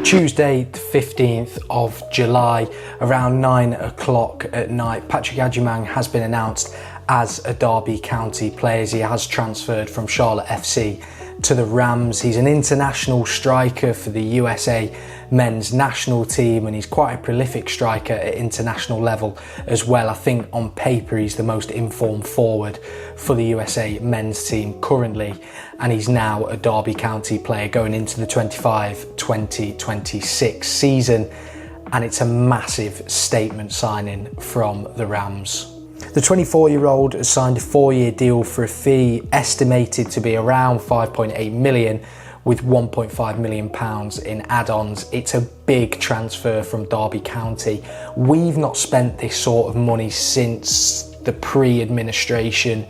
Tuesday the 15th of July around 9 o'clock at night, Patrick Agyemang has been announced as a Derby County player. He has transferred from Charlotte FC to the Rams. He's an international striker for the USA men's national team, and he's quite a prolific striker at international level as well. I think on paper he's the most informed forward for the USA men's team currently, and he's now a Derby County player going into the 25-2026 season, and it's a massive statement signing from the Rams. The 24-year-old has signed a 4-year deal for a fee estimated to be around 5.8 million with 1.5 million pounds in add-ons. It's a big transfer from Derby County. We've not spent this sort of money since the pre-administration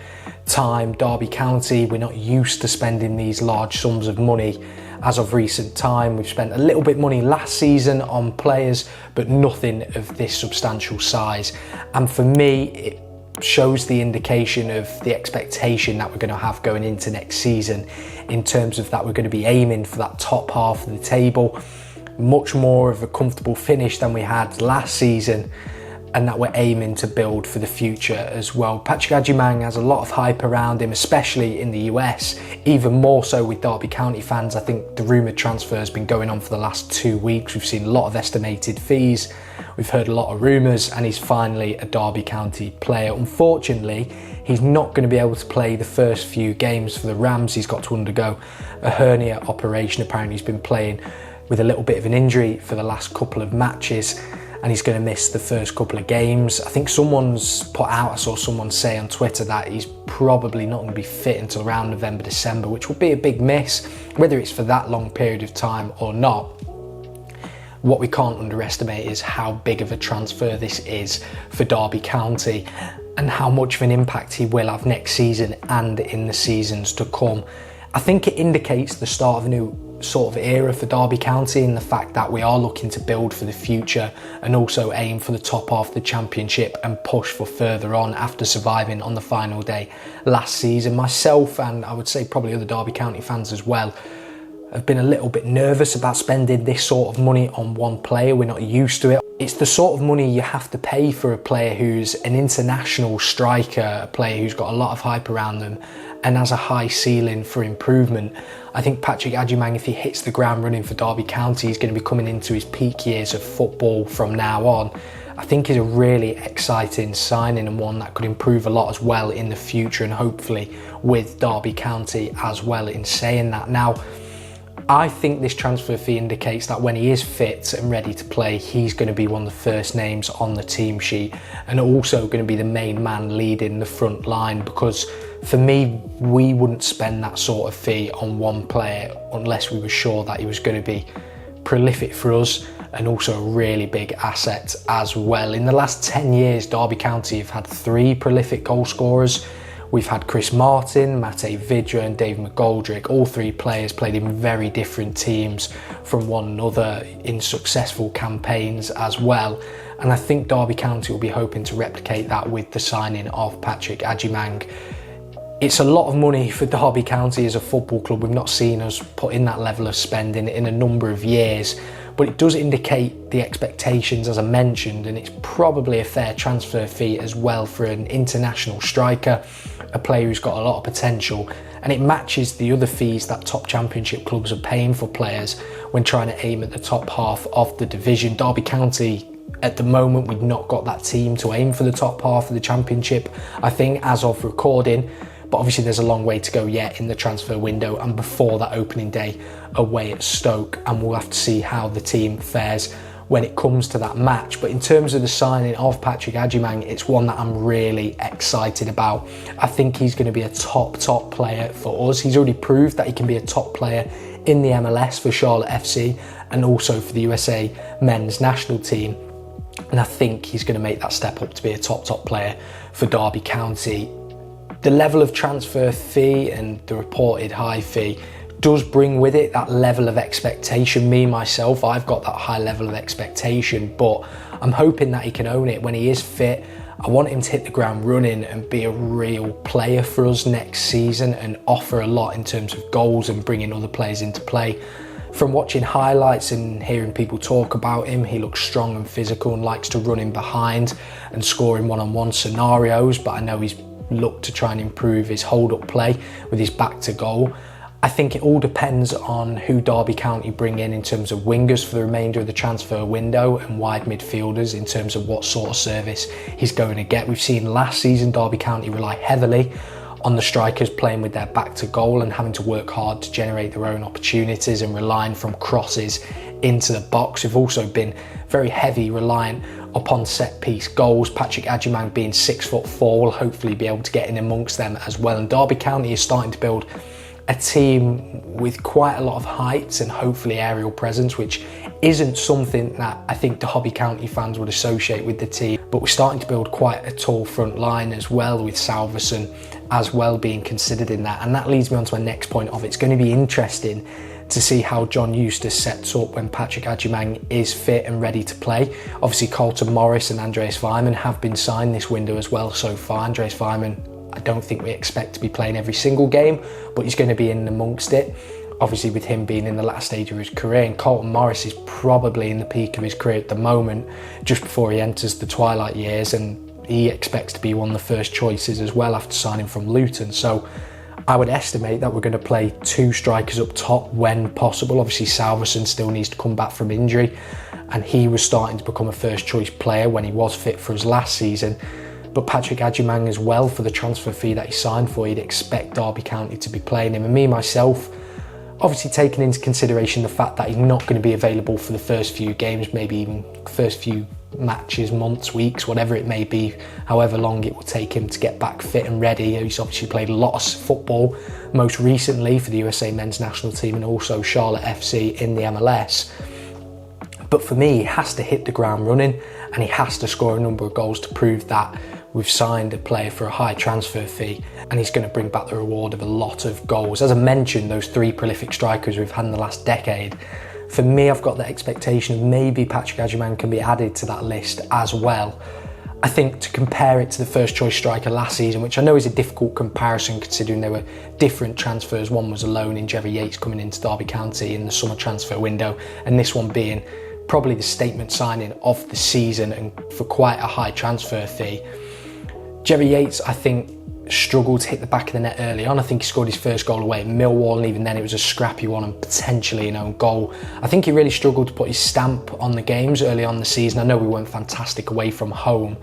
time. Derby County, we're not used to spending these large sums of money as of recent time. We've spent a little bit of money last season on players, but nothing of this substantial size. And for me, it shows the indication of the expectation that we're going to have going into next season, in terms of that we're going to be aiming for that top half of the table, much more of a comfortable finish than we had last season, and that we're aiming to build for the future as well. Patrick Agyemang has a lot of hype around him, especially in the US, even more so with Derby County fans. I think the rumoured transfer has been going on for the last 2 weeks. We've seen a lot of estimated fees, we've heard a lot of rumours, and he's finally a Derby County player. Unfortunately, he's not going to be able to play the first few games for the Rams. He's got to undergo a hernia operation. Apparently he's been playing with a little bit of an injury for the last couple of matches, and he's going to miss the first couple of games. I think I saw someone say on Twitter that he's probably not going to be fit until around November, December, which will be a big miss, whether it's for that long period of time or not. What we can't underestimate is how big of a transfer this is for Derby County, and how much of an impact he will have next season and in the seasons to come. I think it indicates the start of a new sort of era for Derby County, in the fact that we are looking to build for the future and also aim for the top half of the championship and push for further on after surviving on the final day last season. Myself, and I would say probably other Derby County fans as well, have been a little bit nervous about spending this sort of money on one player. We're not used to it. It's the sort of money you have to pay for a player who's an international striker, a player who's got a lot of hype around them and has a high ceiling for improvement. I think Patrick Agyemang, if he hits the ground running for Derby County, he's going to be coming into his peak years of football from now on. I think he's a really exciting signing, and one that could improve a lot as well in the future, and hopefully with Derby County as well in saying that. Now, I think this transfer fee indicates that when he is fit and ready to play, he's going to be one of the first names on the team sheet, and also going to be the main man leading the front line, because for me, we wouldn't spend that sort of fee on one player unless we were sure that he was going to be prolific for us and also a really big asset as well. In the last 10 years, Derby County have had 3 prolific goal scorers. We've had Chris Martin, Mate Vidra and Dave McGoldrick. All 3 players played in very different teams from one another in successful campaigns as well. And I think Derby County will be hoping to replicate that with the signing of Patrick Agyemang. It's a lot of money for Derby County as a football club. We've not seen us put in that level of spending in a number of years, but it does indicate the expectations, as I mentioned, and it's probably a fair transfer fee as well for an international striker, a player who's got a lot of potential, and it matches the other fees that top championship clubs are paying for players when trying to aim at the top half of the division. Derby County, at the moment, we've not got that team to aim for the top half of the championship, I think, as of recording. But obviously there's a long way to go yet in the transfer window and before that opening day away at Stoke, and we'll have to see how the team fares when it comes to that match. But in terms of the signing of Patrick Agyemang, it's one that I'm really excited about. I think he's going to be a top player for us. He's already proved that he can be a top player in the MLS for Charlotte FC and also for the USA men's national team. And I think he's going to make that step up to be a top player for Derby County. The level of transfer fee and the reported high fee does bring with it that level of expectation. Me, myself, I've got that high level of expectation, but I'm hoping that he can own it when he is fit. I want him to hit the ground running and be a real player for us next season and offer a lot in terms of goals and bringing other players into play. From watching highlights and hearing people talk about him, he looks strong and physical and likes to run in behind and score in one-on-one scenarios, but I know he's looked to try and improve his hold-up play with his back to goal. I think it all depends on who Derby County bring in terms of wingers for the remainder of the transfer window and wide midfielders in terms of what sort of service he's going to get. We've seen last season Derby County rely heavily on the strikers playing with their back to goal and having to work hard to generate their own opportunities and relying from crosses into the box. We've also been very heavy reliant upon set piece goals. Patrick Agyemang being 6'4" will hopefully be able to get in amongst them as well. And Derby County is starting to build a team with quite a lot of height and hopefully aerial presence, which isn't something that I think Derby County fans would associate with the team. But we're starting to build quite a tall front line as well, with Salverson as well being considered in that. And that leads me on to my next point of it's going to be interesting to see how John Eustace sets up when Patrick Agyemang is fit and ready to play. Obviously Carlton Morris and Andreas Weimann have been signed this window as well so far. Andreas Weimann, I don't think we expect to be playing every single game, but he's going to be in amongst it. Obviously with him being in the last stage of his career, and Carlton Morris is probably in the peak of his career at the moment, just before he enters the twilight years, and he expects to be one of the first choices as well after signing from Luton. So I would estimate that we're going to play two strikers up top when possible. Obviously Salverson still needs to come back from injury, and he was starting to become a first choice player when he was fit for his last season. But Patrick Agyemang as well, for the transfer fee that he signed for, you'd expect Derby County to be playing him. And me, myself, obviously taking into consideration the fact that he's not going to be available for the first few games, maybe even first few matches, months, weeks, whatever it may be, however long it will take him to get back fit and ready. He's obviously played a lot of football, most recently for the USA men's national team and also Charlotte FC in the MLS. But for me, he has to hit the ground running and he has to score a number of goals to prove that we've signed a player for a high transfer fee and he's going to bring back the reward of a lot of goals. As I mentioned, those three prolific strikers we've had in the last decade, for me, I've got the expectation of maybe Patrick Agyemang can be added to that list as well. I think to compare it to the first choice striker last season, which I know is a difficult comparison considering there were different transfers. One was a loan in Jerry Yates coming into Derby County in the summer transfer window, and this one being probably the statement signing of the season and for quite a high transfer fee. Jerry Yates, I think, struggled to hit the back of the net early on. I think he scored his first goal away at Millwall, and even then it was a scrappy one and potentially an own goal. I think he really struggled to put his stamp on the games early on in the season. I know we weren't fantastic away from home,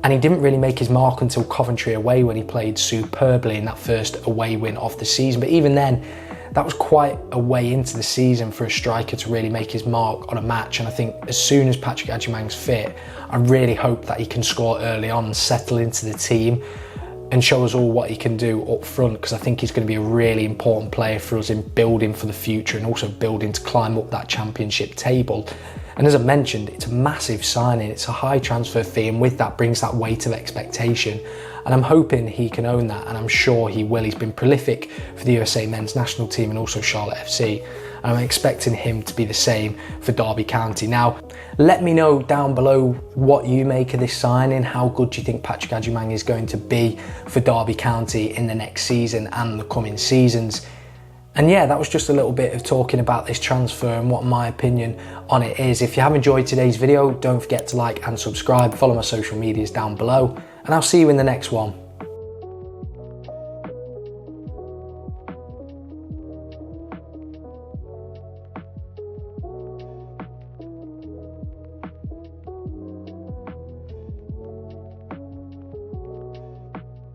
and he didn't really make his mark until Coventry away when he played superbly in that first away win of the season. But even then, that was quite a way into the season for a striker to really make his mark on a match. And I think as soon as Patrick Agyemang's fit, I really hope that he can score early on and settle into the team and show us all what he can do up front, because I think he's going to be a really important player for us in building for the future and also building to climb up that championship table. And as I mentioned, it's a massive signing, it's a high transfer fee, and with that brings that weight of expectation. And I'm hoping he can own that, and I'm sure he will. He's been prolific for the USA men's national team and also Charlotte FC. And I'm expecting him to be the same for Derby County. Now, let me know down below what you make of this signing. How good do you think Patrick Agyemang is going to be for Derby County in the next season and the coming seasons? And yeah, that was just a little bit of talking about this transfer and what my opinion on it is. If you have enjoyed today's video, don't forget to like and subscribe. Follow my social medias down below, and I'll see you in the next one.